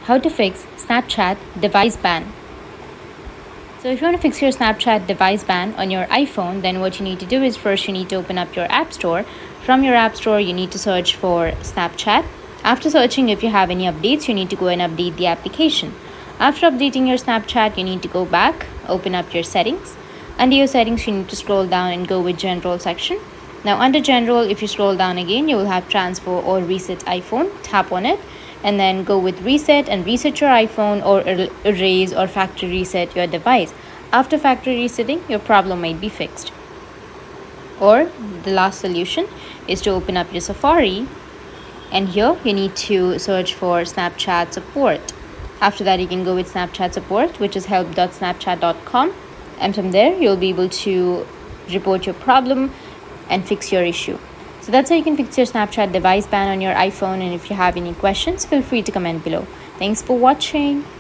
How to fix Snapchat device ban. So if you want to fix your Snapchat device ban on your iPhone, then what you need to do is first you need to open up your App Store. From your App Store, you need to search for Snapchat. After searching, if you have any updates, you need to go and update the application. After updating your Snapchat, you need to go back, open up your settings. Under your settings, you need to scroll down and go with General section. Now under General, if you scroll down again, you will have Transfer or Reset iPhone. Tap on it and then go with Reset and reset your iPhone, or erase or factory reset your device. After factory resetting, your problem might be fixed. Or the last solution is to open up your Safari, and here you need to search for Snapchat support. After that, you can go with Snapchat support, which is help.snapchat.com, and from there you'll be able to report your problem and fix your issue. So that's how you can fix your Snapchat device ban on your iPhone, and if you have any questions, feel free to comment below. Thanks for watching.